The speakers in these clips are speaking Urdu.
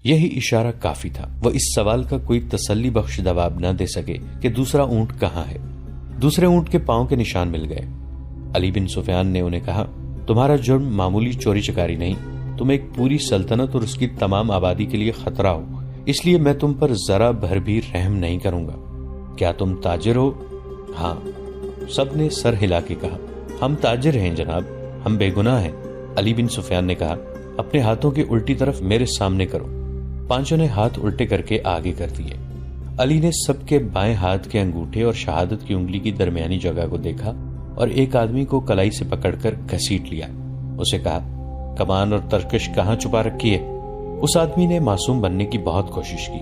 یہی اشارہ کافی تھا۔ وہ اس سوال کا کوئی تسلی بخش جواب نہ دے سکے کہ دوسرا اونٹ کہاں ہے۔ دوسرے اونٹ کے پاؤں کے نشان مل گئے۔ علی بن سفیان نے انہیں کہا، تمہارا جرم معمولی چوری چکاری نہیں، تم ایک پوری سلطنت اور اس کی تمام آبادی کے لیے خطرہ ہو، اس لیے میں تم پر ذرا بھر بھی رحم نہیں کروں گا۔ کیا تم تاجر ہو؟ ہاں، سب نے سر ہلا کے کہا، ہم تاجر ہیں جناب، ہم بے گناہ ہیں۔ علی بن سفیان نے کہا، اپنے ہاتھوں کی الٹی طرف میرے سامنے کرو۔ پانچوں نے ہاتھ الٹے کر کے آگے کر دیے۔ علی نے سب کے بائیں ہاتھ کے انگوٹھے اور شہادت کی انگلی کی درمیانی جگہ کو دیکھا اور ایک آدمی کو کلائی سے پکڑ کر گھسیٹ لیا۔ اسے کہا، کمان اور ترکش کہاں چھپا رکھی ہے؟ اس آدمی نے معصوم بننے کی بہت کوشش کی۔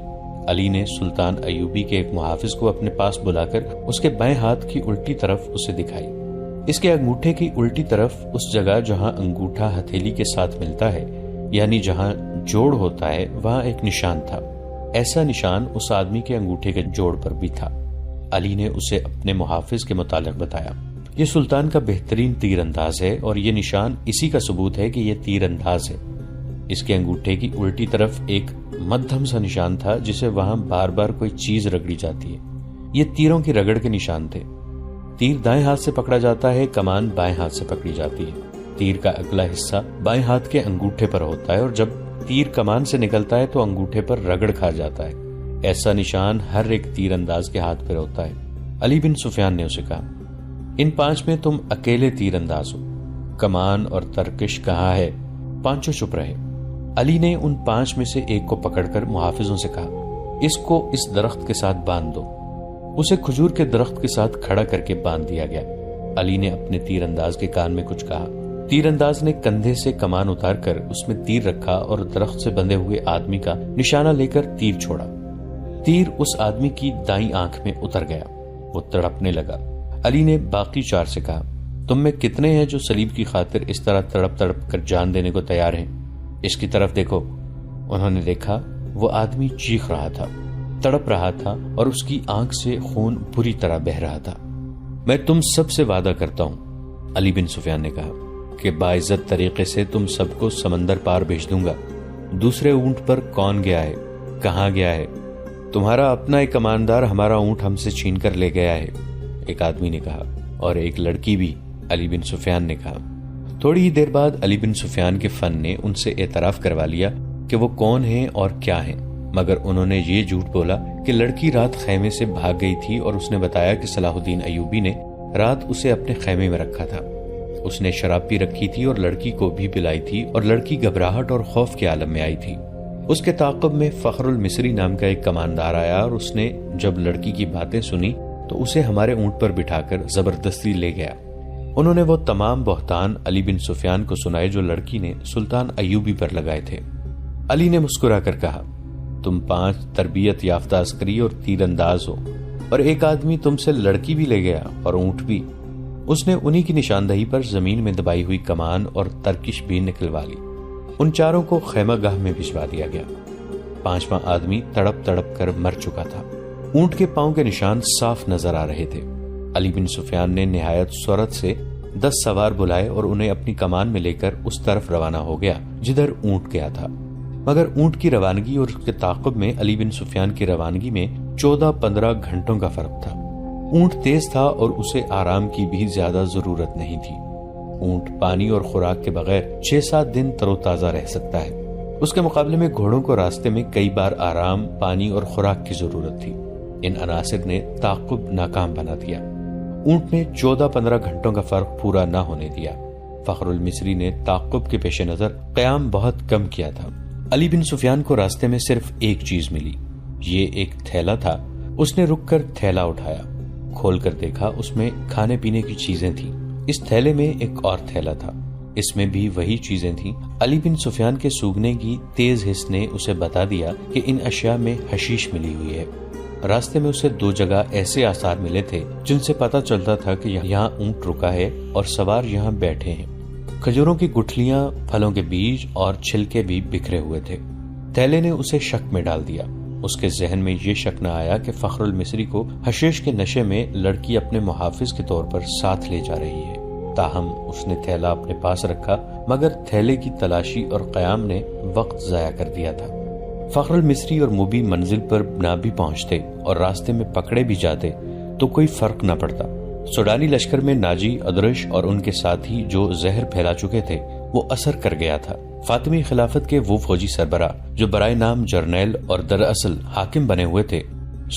علی نے سلطان ایوبی کے ایک محافظ کو اپنے پاس بلا کر اس کے بائیں ہاتھ کی الٹی طرف اسے دکھائی۔ اس کے انگوٹھے کی الٹی طرف اس جگہ جہاں انگوٹھا ہتھیلی کے ساتھ ملتا ہے، یعنی جہاں جوڑ ہوتا ہے، وہاں ایک نشان تھا۔ ایسا نشان اس آدمی کے انگوٹھے کے جوڑ پر بھی تھا۔ علی نے اسے اپنے محافظ کے متعلق بتایا، یہ سلطان کا بہترین تیر انداز ہے اور یہ نشان اسی کا ثبوت ہے کہ یہ تیر انداز ہے۔ اس کے انگوٹھے کی الٹی طرف ایک مدھم سا نشان تھا جسے وہاں بار بار کوئی چیز رگڑی جاتی ہے۔ یہ تیروں کی رگڑ کے نشان تھے۔ تیر دائیں ہاتھ سے پکڑا جاتا ہے، کمان بائیں ہاتھ سے پکڑی جاتی ہے۔ تیر کا اگلا حصہ بائیں ہاتھ کے انگوٹھے پر ہوتا ہے اور جب تیر کمان سے نکلتا ہے تو انگوٹھے پر رگڑ کھا جاتا ہے۔ ایسا نشان ہر ایک تیر انداز کے ہاتھ پر ہوتا ہے۔ علی بن سفیان نے اسے کہا، ان پانچ میں تم اکیلے تیر انداز ہو، کمان اور ترکش کہاں ہے؟ پانچوں چپ رہے۔ علی نے ان پانچ میں سے ایک کو پکڑ کر محافظوں سے کہا، اس کو اس درخت کے ساتھ باندھ دو۔ اسے کھجور کے درخت کے ساتھ کھڑا کر کے باندھ دیا گیا۔ علی نے اپنے تیر انداز کے کان میں کچھ کہا۔ تیر انداز نے کندھے سے کمان اتار کر اس میں تیر رکھا اور درخت سے بندھے ہوئے آدمی کا نشانہ لے کر تیر چھوڑا۔ تیر اس آدمی کی دائیں آنکھ میں اتر گیا، وہ تڑپنے لگا۔ علی نے باقی چار سے کہا، تم میں کتنے ہیں جو سلیب کی خاطر اس طرح تڑپ تڑپ کر جان دینے کو تیار ہیں؟ اس کی طرف دیکھو۔ انہوں نے دیکھا، وہ آدمی چیخ رہا تھا، تڑپ رہا تھا اور اس کی آنکھ سے خون بری طرح بہہ رہا تھا۔ میں تم سب سے وعدہ کرتا ہوں، علی بن سفیان نے کہا، کہ باعزت طریقے سے تم سب کو سمندر پار بھیج دوں گا۔ دوسرے اونٹ پر کون گیا ہے؟ کہاں گیا ہے؟ تمہارا اپنا ایک کماندار ہمارا اونٹ ہم سے چھین کر لے گیا ہے، ایک آدمی نے کہا، اور ایک لڑکی بھی، علی بن سفیان نے کہا۔ تھوڑی ہی دیر بعد علی بن سفیان کے فن نے ان سے اعتراف کروا لیا کہ وہ کون ہیں اور کیا ہیں، مگر انہوں نے یہ جھوٹ بولا کہ لڑکی رات خیمے سے بھاگ گئی تھی اور اس نے بتایا کہ صلاح الدین ایوبی نے رات اسے اپنے خیمے میں رکھا تھا۔ اس نے شراب پی رکھی تھی اور لڑکی کو بھی پلائی تھی اور لڑکی گھبراہٹ اور خوف کے عالم میں آئی تھی۔ اس کے تعاقب میں فخر المصری نام کا ایک کماندار آیا اور اس نے جب لڑکی کی باتیں سنی تو اسے ہمارے اونٹ پر بٹھا کر زبردستی لے گیا۔ انہوں نے وہ تمام بہتان علی بن سفیان کو سنائے جو لڑکی نے سلطان ایوبی پر لگائے تھے۔ علی نے مسکرا کر کہا، تم 5 تربیت یافتہ عسکری اور تیر انداز ہو، اور ایک آدمی تم سے لڑکی بھی لے گیا اور اونٹ بھی۔ اس نے انہی کی نشاندہی پر زمین میں دبائی ہوئی کمان اور ترکش بھی نکلوا لی۔ ان چاروں کو خیمہ گاہ میں بھجوا دیا گیا۔ 5واں آدمی تڑپ تڑپ کر مر چکا تھا۔ اونٹ کے پاؤں کے نشان صاف نظر آ رہے تھے۔ علی بن سفیان نے نہایت سرعت سے 10 سوار بلائے اور انہیں اپنی کمان میں لے کر اس طرف روانہ ہو گیا جدھر اونٹ گیا تھا۔ مگر اونٹ کی روانگی اور اس کے تعاقب میں علی بن سفیان کی روانگی میں 14-15 گھنٹوں کا فرق تھا۔ اونٹ تیز تھا اور اسے آرام کی بھی زیادہ ضرورت نہیں تھی۔ اونٹ پانی اور خوراک کے بغیر 6-7 دن تر و تازہ رہ سکتا ہے۔ اس کے مقابلے میں گھوڑوں کو راستے میں کئی بار آرام، پانی اور خوراک کی ضرورت تھی۔ ان عناصر نے تعاقب ناکام بنا دیا۔ اونٹ نے 14-15 گھنٹوں کا فرق پورا نہ ہونے دیا۔ فخر المصری نے تعاقب کے پیش نظر قیام بہت کم کیا تھا۔ علی بن سفیان کو راستے میں صرف ایک چیز ملی، یہ ایک تھیلا تھا۔ اس نے رک کر تھیلا اٹھایا، کھول کر دیکھا، اس میں کھانے پینے کی چیزیں تھیں۔ اس تھیلے میں ایک اور تھیلا تھا، اس میں بھی وہی چیزیں تھیں۔ علی بن سفیان کے سونگھنے کی تیز حس نے اسے بتا دیا کہ ان اشیاء میں حشیش ملی ہوئی ہے۔ راستے میں اسے 2 جگہ ایسے آثار ملے تھے جن سے پتا چلتا تھا کہ یہاں اونٹ رکا ہے اور سوار یہاں بیٹھے ہیں۔ کھجوروں کی گٹھلیاں، پھلوں کے بیج اور چھلکے بھی بکھرے ہوئے تھے۔ تھیلے نے اسے شک میں ڈال دیا۔ اس کے ذہن میں یہ شک نہ آیا کہ فخر المصری کو حشیش کے نشے میں لڑکی اپنے محافظ کے طور پر ساتھ لے جا رہی ہے۔ تاہم اس نے تھیلا اپنے پاس رکھا، مگر تھیلے کی تلاشی اور قیام نے وقت ضائع کر دیا تھا۔ فخر المصری اور موبی منزل پر نہ بھی پہنچتے اور راستے میں پکڑے بھی جاتے تو کوئی فرق نہ پڑتا۔ سوڈانی لشکر میں ناجی، ادرش اور ان کے ساتھی جو زہر پھیلا چکے تھے وہ اثر کر گیا تھا۔ فاطمی خلافت کے وہ فوجی سربراہ جو برائے نام جرنیل اور دراصل حاکم بنے ہوئے تھے،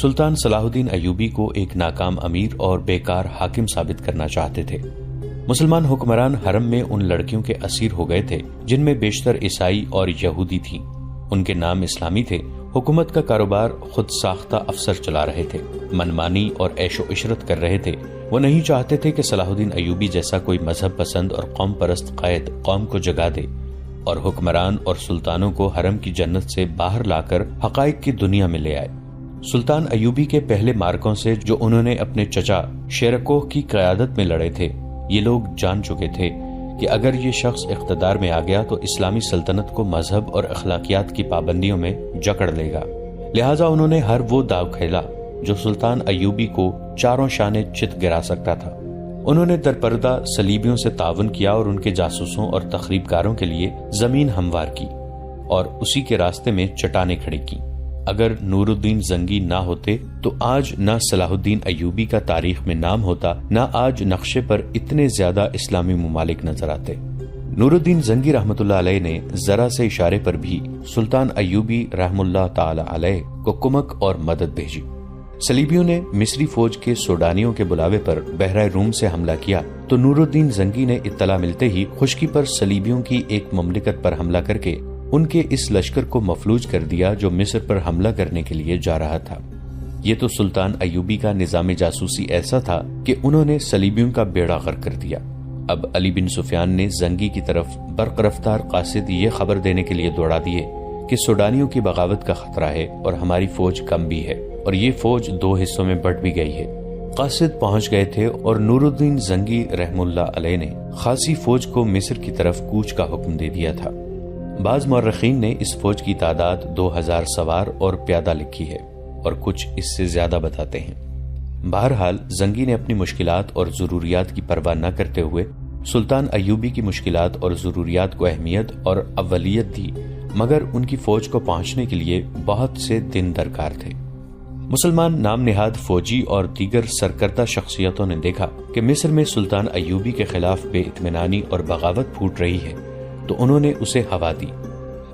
سلطان صلاح الدین ایوبی کو ایک ناکام امیر اور بیکار حاکم ثابت کرنا چاہتے تھے۔ مسلمان حکمران حرم میں ان لڑکیوں کے اسیر ہو گئے تھے جن میں بیشتر عیسائی اور یہودی تھیں۔ ان کے نام اسلامی تھے، حکومت کا کاروبار خود ساختہ افسر چلا رہے تھے، منمانی اور عیش و عشرت کر رہے تھے۔ وہ نہیں چاہتے تھے کہ صلاح الدین ایوبی جیسا کوئی مذہب پسند اور قوم پرست قائد قوم کو جگا دے اور حکمران اور سلطانوں کو حرم کی جنت سے باہر لا کر حقائق کی دنیا میں لے آئے۔ سلطان ایوبی کے پہلے مارکوں سے جو انہوں نے اپنے چچا شیرکوہ کی قیادت میں لڑے تھے، یہ لوگ جان چکے تھے کہ اگر یہ شخص اقتدار میں آ گیا تو اسلامی سلطنت کو مذہب اور اخلاقیات کی پابندیوں میں جکڑ لے گا۔ لہٰذا انہوں نے ہر وہ داؤ کھیلا جو سلطان ایوبی کو چاروں شانے چت گرا سکتا تھا۔ انہوں نے درپردہ صلیبیوں سے تعاون کیا اور ان کے جاسوسوں اور تخریب کاروں کے لیے زمین ہموار کی اور اسی کے راستے میں چٹانیں کھڑی کی۔ اگر نور الدین زنگی نہ ہوتے تو آج نہ صلاح الدین ایوبی کا تاریخ میں نام ہوتا، نہ آج نقشے پر اتنے زیادہ اسلامی ممالک نظر آتے۔ نور الدین زنگی رحمۃ اللہ علیہ نے ذرا سے اشارے پر بھی سلطان ایوبی رحم اللہ تعالی علیہ کو کمک اور مدد بھیجی۔ صلیبیوں نے مصری فوج کے سوڈانیوں کے بلاوے پر بحرہ روم سے حملہ کیا تو نور الدین زنگی نے اطلاع ملتے ہی خشکی پر صلیبیوں کی ایک مملکت پر حملہ کر کے ان کے اس لشکر کو مفلوج کر دیا جو مصر پر حملہ کرنے کے لیے جا رہا تھا۔ یہ تو سلطان ایوبی کا نظام جاسوسی ایسا تھا کہ انہوں نے صلیبیوں کا بیڑا غرق کر دیا۔ اب علی بن سفیان نے زنگی کی طرف برق رفتار قاصد یہ خبر دینے کے لیے دوڑا دیے کہ سوڈانیوں کی بغاوت کا خطرہ ہے اور ہماری فوج کم بھی ہے اور یہ فوج 2 حصوں میں بٹ بھی گئی ہے۔ قاصد پہنچ گئے تھے اور نور الدین زنگی رحم اللہ علیہ نے خاصی فوج کو مصر کی طرف کوچ کا حکم دے دیا تھا۔ بعض مورخین نے اس فوج کی تعداد 2000 سوار اور پیادہ لکھی ہے اور کچھ اس سے زیادہ بتاتے ہیں۔ بہرحال زنگی نے اپنی مشکلات اور ضروریات کی پرواہ نہ کرتے ہوئے سلطان ایوبی کی مشکلات اور ضروریات کو اہمیت اور اولیت دی، مگر ان کی فوج کو پہنچنے کے لیے بہت سے دن درکار تھے۔ مسلمان نام نہاد فوجی اور دیگر سرکردہ شخصیتوں نے دیکھا کہ مصر میں سلطان ایوبی کے خلاف بے اطمینانی اور بغاوت پھوٹ رہی ہے تو انہوں نے اسے ہوا دی۔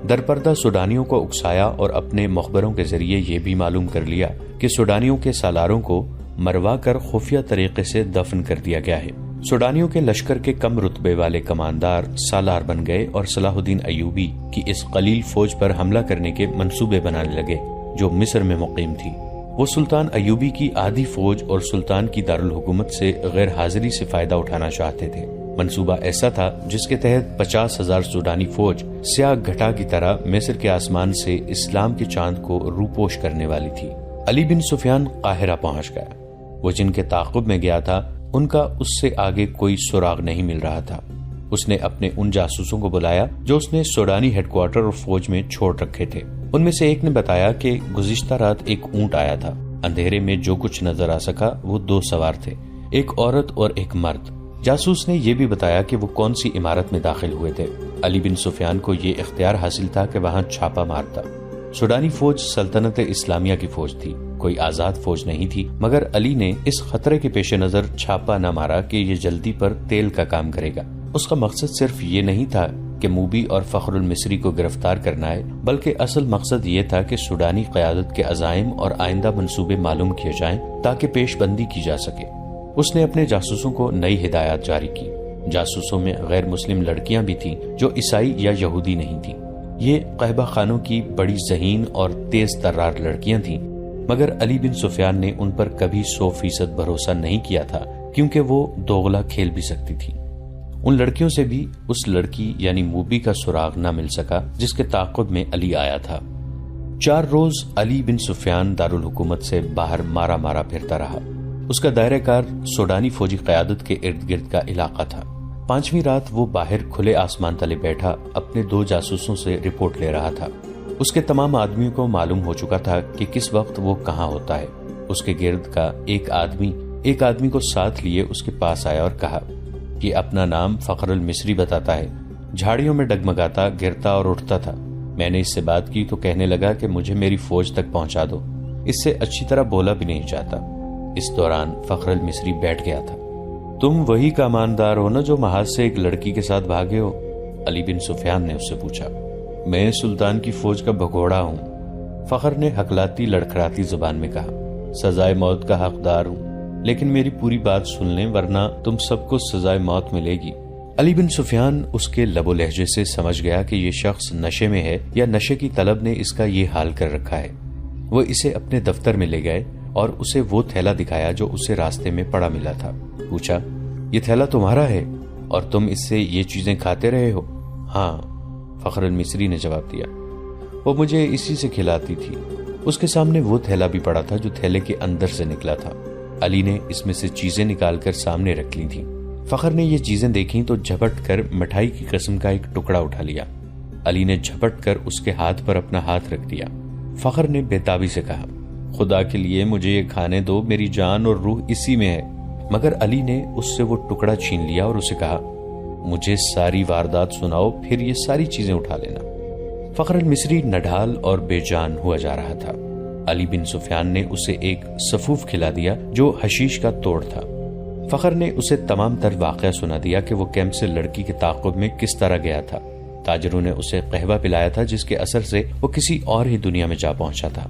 درپردہ سوڈانیوں کو اکسایا اور اپنے مخبروں کے ذریعے یہ بھی معلوم کر لیا کہ سوڈانیوں کے سالاروں کو مروا کر خفیہ طریقے سے دفن کر دیا گیا ہے۔ سوڈانیوں کے لشکر کے کم رتبے والے کماندار سالار بن گئے اور صلاح الدین ایوبی کی اس قلیل فوج پر حملہ کرنے کے منصوبے بنانے لگے جو مصر میں مقیم تھی۔ وہ سلطان ایوبی کی آدھی فوج اور سلطان کی دارالحکومت سے غیر حاضری سے فائدہ اٹھانا چاہتے تھے۔ منصوبہ ایسا تھا جس کے تحت 50,000 سوڈانی فوج سیاہ گھٹا کی طرح مصر کے آسمان سے اسلام کے چاند کو روپوش کرنے والی تھی۔ علی بن سفیان قاہرہ پہنچ گیا۔ وہ جن کے تعاقب میں گیا تھا ان کا اس سے آگے کوئی سراغ نہیں مل رہا تھا۔ اس نے اپنے ان جاسوسوں کو بلایا جو اس نے سوڈانی ہیڈ کوارٹر اور فوج میں چھوڑ رکھے تھے۔ ان میں سے ایک نے بتایا کہ گزشتہ رات ایک اونٹ آیا تھا۔ اندھیرے میں جو کچھ نظر آ سکا وہ 2 سوار تھے، ایک عورت اور ایک مرد۔ جاسوس نے یہ بھی بتایا کہ وہ کون سی عمارت میں داخل ہوئے تھے۔ علی بن سفیان کو یہ اختیار حاصل تھا کہ وہاں چھاپا مارتا۔ سوڈانی فوج سلطنت اسلامیہ کی فوج تھی، کوئی آزاد فوج نہیں تھی، مگر علی نے اس خطرے کے پیش نظر چھاپا نہ مارا کہ یہ جلدی پر تیل کا کام کرے گا۔ اس کا مقصد صرف یہ نہیں تھا کہ موبی اور فخر المصری کو گرفتار کرنا ہے، بلکہ اصل مقصد یہ تھا کہ سوڈانی قیادت کے عزائم اور آئندہ منصوبے معلوم کیے جائیں تاکہ پیش بندی کی جا سکے۔ اس نے اپنے جاسوسوں کو نئی ہدایات جاری کی۔ جاسوسوں میں غیر مسلم لڑکیاں بھی تھیں جو عیسائی یا یہودی نہیں تھیں۔ یہ قہبہ خانوں کی بڑی ذہین اور تیز ترار لڑکیاں تھیں، مگر علی بن سفیان نے ان پر کبھی 100% بھروسہ نہیں کیا تھا کیونکہ وہ دوغلا کھیل بھی سکتی تھی۔ ان لڑکیوں سے بھی اس لڑکی یعنی موبی کا سراغ نہ مل سکا جس کے تعاقب میں علی آیا تھا۔ 4 روز علی بن سفیان دارالحکومت سے باہر مارا مارا پھرتا رہا۔ اس کا دائرہ کار سوڈانی فوجی قیادت کے ارد گرد کا علاقہ تھا۔ 5ویں رات وہ باہر کھلے آسمان تلے بیٹھا اپنے 2 جاسوسوں سے رپورٹ لے رہا تھا۔ اس کے تمام آدمیوں کو معلوم ہو چکا تھا کہ کس وقت وہ کہاں ہوتا ہے۔ اس کے گرد کا ایک آدمی کو ساتھ لیے اس کے پاس آیا اور کہا، یہ اپنا نام فخر المصری بتاتا ہے، جھاڑیوں میں ڈگمگاتا، گرتا اور اٹھتا تھا، میں نے اس سے بات کی تو کہنے لگا کہ مجھے میری فوج تک پہنچا دو، اس سے اچھی طرح بولا بھی نہیں جاتا۔ اس دوران فخر المصری بیٹھ گیا تھا۔ تم وہی کماندار ہو نا جو محاذ سے ایک لڑکی کے ساتھ بھاگے ہو؟ علی بن سفیان نے اس سے پوچھا۔ میں سلطان کی فوج کا بھگوڑا ہوں، فخر نے ہکلاتی لڑکھڑاتی زبان میں کہا۔ سزائے موت کا حقدار ہوں، لیکن میری پوری بات سن لیں ورنہ تم سب کو سزائے موت ملے گی۔ علی بن سفیان اس کے لب و لہجے سے سمجھ گیا کہ یہ شخص نشے میں ہے یا نشے کی طلب نے اس کا یہ حال کر رکھا ہے۔ وہ اسے اپنے دفتر میں لے گئے اور اسے وہ تھیلا دکھایا جو اسے راستے میں پڑا ملا تھا۔ پوچھا، یہ تھیلا تمہارا ہے اور تم اس سے یہ چیزیں کھاتے رہے ہو؟ ہاں، فخر المصری نے جواب دیا، وہ مجھے اسی سے کھلاتی تھی۔ اس کے سامنے وہ تھیلا بھی پڑا تھا جو تھیلے کے اندر سے نکلا تھا۔ علی نے اس میں سے چیزیں نکال کر سامنے رکھ لی تھیں۔ فخر نے یہ چیزیں دیکھیں تو جھپٹ کر مٹھائی کی قسم کا ایک ٹکڑا اٹھا لیا۔ علی نے جھپٹ کر اس کے ہاتھ پر اپنا ہاتھ رکھ دیا۔ فخر نے بےتابی سے کہا، خدا کے لیے مجھے یہ کھانے دو، میری جان اور روح اسی میں ہے۔ مگر علی نے اس سے وہ ٹکڑا چھین لیا اور اسے کہا، مجھے ساری واردات سناؤ، پھر یہ ساری چیزیں اٹھا لینا۔ فخر المصری نڈھال اور بے جان ہوا جا رہا تھا۔ علی بن سفیان نے اسے ایک سفوف کھلا دیا جو حشیش کا توڑ تھا۔ فخر نے اسے تمام تر واقعہ سنا دیا کہ وہ کیمپ سے لڑکی کے تعاقب میں کس طرح گیا تھا۔ تاجروں نے اسے قہوہ پلایا تھا جس کے اثر سے وہ کسی اور ہی دنیا میں جا پہنچا تھا۔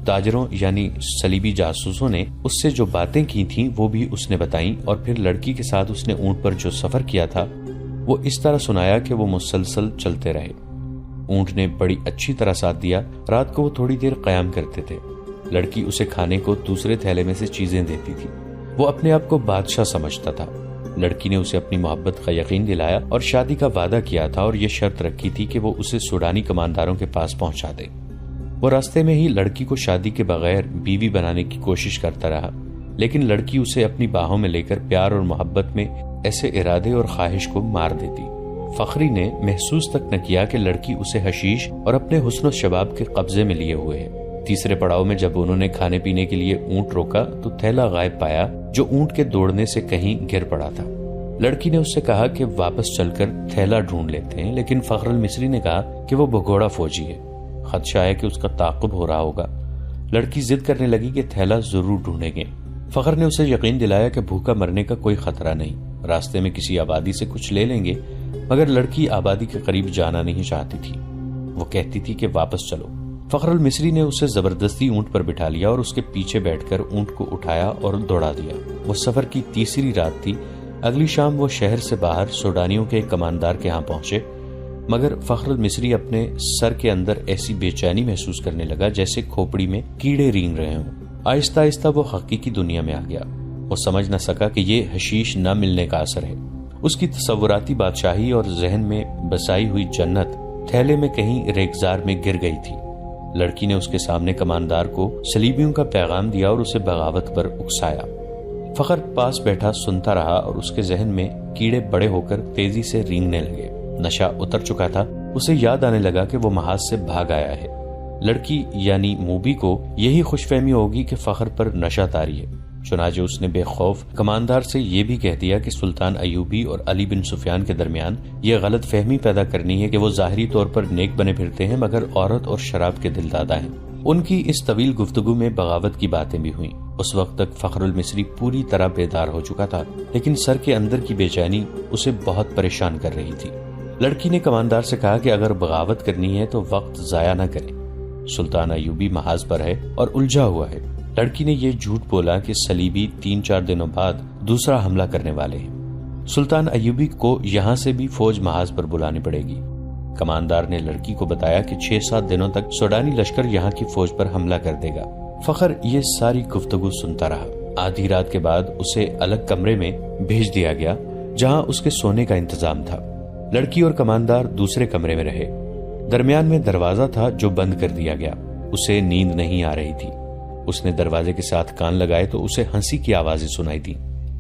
تاجروں یعنی صلیبی جاسوسوں نے اس سے جو باتیں کی تھیں وہ بھی اس نے بتائیں، اور پھر لڑکی کے ساتھ اس نے اونٹ پر جو سفر کیا تھا وہ اس طرح سنایا کہ وہ مسلسل چلتے رہے۔ اونٹ نے بڑی اچھی طرح ساتھ دیا۔ رات کو وہ تھوڑی دیر قیام کرتے تھے۔ لڑکی اسے کھانے کو دوسرے تھیلے میں سے چیزیں دیتی تھی۔ وہ اپنے آپ کو بادشاہ سمجھتا تھا۔ لڑکی نے اسے اپنی محبت کا یقین دلایا اور شادی کا وعدہ کیا تھا، اور یہ شرط رکھی تھی کہ وہ اسے سوڈانی کمانداروں کے پاس پہنچا دے۔ وہ راستے میں ہی لڑکی کو شادی کے بغیر بیوی بنانے کی کوشش کرتا رہا، لیکن لڑکی اسے اپنی باہوں میں لے کر پیار اور محبت میں ایسے ارادے اور خواہش کو مار دیتی۔ فخری نے محسوس تک نہ کیا کہ لڑکی اسے حشیش اور اپنے حسن و شباب کے قبضے میں لیے ہوئے ہے۔ تیسرے پڑاؤ میں جب انہوں نے کھانے پینے کے لیے اونٹ روکا تو تھیلا غائب پایا جو اونٹ کے دوڑنے سے کہیں گر پڑا تھا۔ لڑکی نے اس سے کہا کہ واپس چل کر تھیلا ڈھونڈ لیتے ہیں، لیکن فخر المصری نے کہا کہ وہ بھگوڑا فوجی ہے، خدشہ ہے کہ اس کا تعاقب ہو رہا ہوگا۔ لڑکی ضد کرنے لگی کہ تھیلا ضرور ڈھونڈیں گے۔ فخر نے اسے یقین دلایا کہ بھوکا مرنے کا کوئی خطرہ نہیں، راستے میں کسی آبادی سے کچھ لے لیں گے، مگر لڑکی آبادی کے قریب جانا نہیں چاہتی تھی۔ وہ کہتی تھی کہ واپس چلو۔ فخر المصری نے اسے زبردستی اونٹ پر بٹھا لیا اور اس کے پیچھے بیٹھ کر اونٹ کو اٹھایا اور دوڑا دیا۔ وہ سفر کی تیسری رات تھی۔ اگلی شام وہ شہر سے باہر سوڈانیوں کے ایک کماندار کے ہاں پہنچے، مگر فخر المصری اپنے سر کے اندر ایسی بے چینی محسوس کرنے لگا جیسے کھوپڑی میں کیڑے رینگ رہے ہوں۔ آہستہ آہستہ وہ حقیقی دنیا میں آ گیا۔ وہ سمجھ نہ سکا کہ یہ حشیش نہ ملنے کا اثر ہے۔ اس کی تصوراتی بادشاہی اور ذہن میں بسائی ہوئی جنت تھیلے میں کہیں ریگزار میں گر گئی تھی۔ لڑکی نے اس کے سامنے کماندار کو صلیبیوں کا پیغام دیا اور اسے بغاوت پر اکسایا۔ فخر پاس بیٹھا سنتا رہا اور اس کے ذہن میں کیڑے بڑے ہو کر تیزی سے رینگنے لگے۔ نشہ اتر چکا تھا۔ اسے یاد آنے لگا کہ وہ محاذ سے بھاگ آیا ہے۔ لڑکی یعنی موبی کو یہی خوش فہمی ہوگی کہ فخر پر نشہ طاری ہے، چنانچہ اس نے بے خوف کماندار سے یہ بھی کہہ دیا کہ سلطان ایوبی اور علی بن سفیان کے درمیان یہ غلط فہمی پیدا کرنی ہے کہ وہ ظاہری طور پر نیک بنے پھرتے ہیں مگر عورت اور شراب کے دل دادا ہیں۔ ان کی اس طویل گفتگو میں بغاوت کی باتیں بھی ہوئیں۔ اس وقت تک فخر المصری پوری طرح بیدار ہو چکا تھا، لیکن سر کے اندر کی بے چینی اسے بہت پریشان کر رہی تھی۔ لڑکی نے کماندار سے کہا کہ اگر بغاوت کرنی ہے تو وقت ضائع نہ کریں، سلطان ایوبی محاذ پر ہے اور الجھا ہوا ہے۔ لڑکی نے یہ جھوٹ بولا کہ صلیبی 3-4 دنوں بعد دوسرا حملہ کرنے والے ہیں۔ سلطان ایوبی کو یہاں سے بھی فوج محاذ پر بلانی پڑے گی۔ کماندار نے لڑکی کو بتایا کہ 6-7 دنوں تک سوڈانی لشکر یہاں کی فوج پر حملہ کر دے گا۔ فخر یہ ساری گفتگو سنتا رہا۔ آدھی رات کے بعد اسے الگ کمرے میں بھیج دیا گیا جہاں اس کے سونے کا انتظام تھا۔ لڑکی اور کماندار دوسرے کمرے میں رہے۔ درمیان میں دروازہ تھا جو بند کر دیا گیا۔ اسے نیند نہیں آ رہی تھی۔ اس نے دروازے کے ساتھ کان لگائے تو اسے ہنسی کی آوازیں سنائی دی۔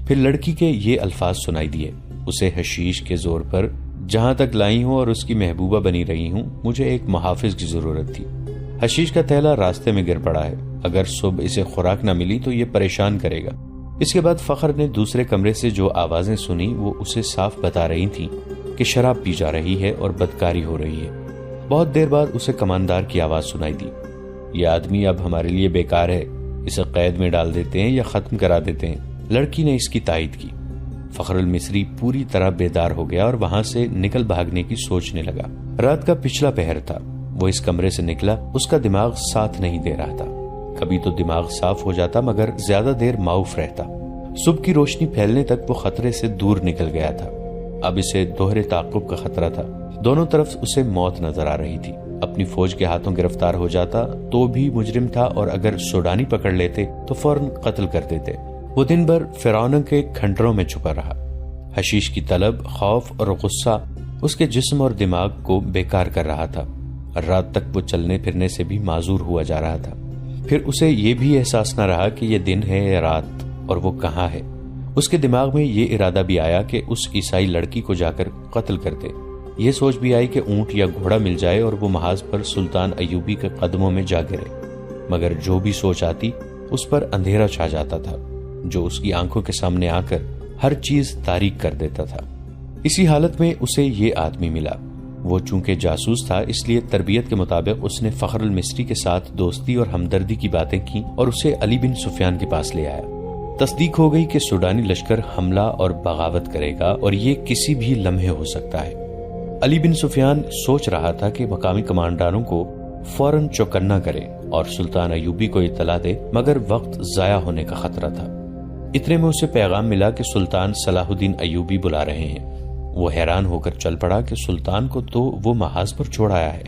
پھر لڑکی کے یہ الفاظ سنائی دیے، اسے حشیش کے زور پر جہاں تک لائی ہوں اور اس کی محبوبہ بنی رہی ہوں، مجھے ایک محافظ کی ضرورت تھی۔ حشیش کا تھیلا راستے میں گر پڑا ہے، اگر صبح اسے خوراک نہ ملی تو یہ پریشان کرے گا۔ اس کے بعد فخر نے دوسرے کمرے سے جو آوازیں سنی وہ اسے صاف بتا رہی تھیں کہ شراب پی جا رہی ہے اور بدکاری ہو رہی ہے۔ بہت دیر بعد اسے کماندار کی آواز سنائی دی، یہ آدمی اب ہمارے لیے بیکار ہے، اسے قید میں ڈال دیتے ہیں یا ختم کرا دیتے ہیں۔ لڑکی نے اس کی تائید کی۔ فخر المصری پوری طرح بیدار ہو گیا اور وہاں سے نکل بھاگنے کی سوچنے لگا۔ رات کا پچھلا پہر تھا، وہ اس کمرے سے نکلا، اس کا دماغ ساتھ نہیں دے رہا تھا۔ کبھی تو دماغ صاف ہو جاتا مگر زیادہ دیر معاف رہتا۔ صبح کی روشنی پھیلنے تک وہ خطرے سے دور نکل گیا تھا۔ اب اسے دوہرے تعاقب کا خطرہ تھا، دونوں طرف اسے موت نظر آ رہی تھی۔ اپنی فوج کے ہاتھوں گرفتار ہو جاتا تو بھی مجرم تھا، اور اگر سوڈانی پکڑ لیتے تو فوراً قتل کر دیتے۔ وہ دن بھر فرعون کے کھنڈروں میں چھپا رہا۔ حشیش کی طلب، خوف اور غصہ اس کے جسم اور دماغ کو بیکار کر رہا تھا۔ رات تک وہ چلنے پھرنے سے بھی معذور ہوا جا رہا تھا۔ پھر اسے یہ بھی احساس نہ رہا کہ یہ دن ہے یا رات اور وہ کہاں ہے۔ اس کے دماغ میں یہ ارادہ بھی آیا کہ اس عیسائی لڑکی کو جا کر قتل کر دے۔ یہ سوچ بھی آئی کہ اونٹ یا گھوڑا مل جائے اور وہ محاذ پر سلطان ایوبی کے قدموں میں جا گرے، مگر جو بھی سوچ آتی اس پر اندھیرا چھا جاتا تھا جو اس کی آنکھوں کے سامنے آ کر ہر چیز تاریک کر دیتا تھا۔ اسی حالت میں اسے یہ آدمی ملا۔ وہ چونکہ جاسوس تھا اس لیے تربیت کے مطابق اس نے فخر المصری کے ساتھ دوستی اور ہمدردی کی باتیں کی اور اسے علی بن سفیان کے پاس لے آیا۔ تصدیق ہو گئی کہ سوڈانی لشکر حملہ اور بغاوت کرے گا اور یہ کسی بھی لمحے ہو سکتا ہے۔ علی بن سفیان سوچ رہا تھا کہ مقامی کمانڈاروں کو فوراً چوکنا کرے اور سلطان ایوبی کو اطلاع دے، مگر وقت ضائع ہونے کا خطرہ تھا۔ اتنے میں اسے پیغام ملا کہ سلطان صلاح الدین ایوبی بلا رہے ہیں۔ وہ حیران ہو کر چل پڑا کہ سلطان کو تو وہ محاذ پر چھوڑ آیا ہے۔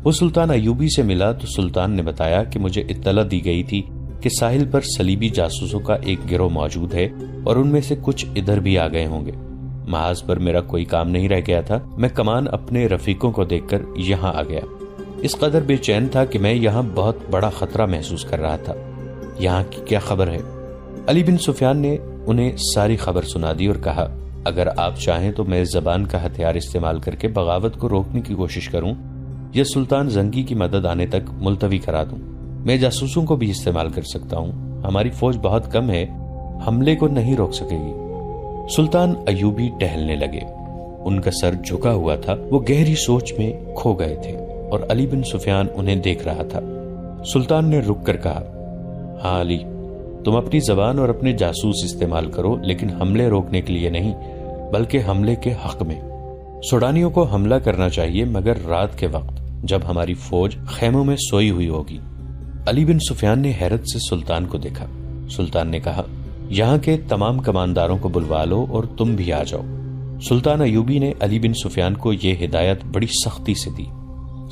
وہ سلطان ایوبی سے ملا تو سلطان نے بتایا کہ مجھے اطلاع دی گئی تھی کہ ساحل پر صلیبی جاسوسوں کا ایک گروہ موجود ہے اور ان میں سے کچھ ادھر بھی آ گئے ہوں گے۔ محاذ پر میرا کوئی کام نہیں رہ گیا تھا، میں کمان اپنے رفیقوں کو دیکھ کر یہاں آ گیا۔ اس قدر بے چین تھا کہ میں یہاں بہت بڑا خطرہ محسوس کر رہا تھا۔ یہاں کی کیا خبر ہے؟ علی بن سفیان نے انہیں ساری خبر سنا دی اور کہا، اگر آپ چاہیں تو میں زبان کا ہتھیار استعمال کر کے بغاوت کو روکنے کی کوشش کروں یا سلطان زنگی کی مدد آنے تک ملتوی کرا دوں۔ میں جاسوسوں کو بھی استعمال کر سکتا ہوں، ہماری فوج بہت کم ہے، حملے کو نہیں روک سکے گی۔ سلطان ایوبی ٹہلنے لگے، ان کا سر جھکا ہوا تھا، وہ گہری سوچ میں کھو گئے تھے اور علی بن سفیان انہیں دیکھ رہا تھا۔ سلطان نے رک کر کہا، ہاں علی، تم اپنی زبان اور اپنے جاسوس استعمال کرو، لیکن حملے روکنے کے لیے نہیں بلکہ حملے کے حق میں۔ سوڈانیوں کو حملہ کرنا چاہیے مگر رات کے وقت جب ہماری فوج خیموں میں سوئی ہوئی ہوگی۔ علی بن سفیان نے حیرت سے سلطان کو دیکھا۔ سلطان نے کہا، یہاں کے تمام کمانداروں کو بلوا لو اور تم بھی آ جاؤ۔ سلطان ایوبی نے علی بن سفیان کو یہ ہدایت بڑی سختی سے دی،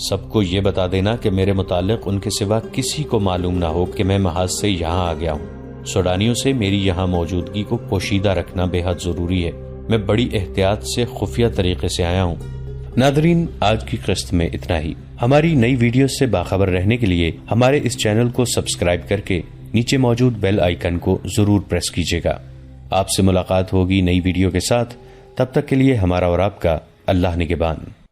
سب کو یہ بتا دینا کہ میرے متعلق ان کے سوا کسی کو معلوم نہ ہو کہ میں محاذ سے یہاں آ گیا ہوں۔ سوڈانیوں سے میری یہاں موجودگی کو پوشیدہ رکھنا بے حد ضروری ہے، میں بڑی احتیاط سے خفیہ طریقے سے آیا ہوں۔ ناظرین، آج کی قسط میں اتنا ہی۔ ہماری نئی ویڈیوز سے باخبر رہنے کے لیے ہمارے اس چینل کو سبسکرائب کر کے نیچے موجود بیل آئیکن کو ضرور پریس کیجیے گا۔ آپ سے ملاقات ہوگی نئی ویڈیو کے ساتھ، تب تک کے لیے ہمارا اور آپ کا اللہ نگہبان۔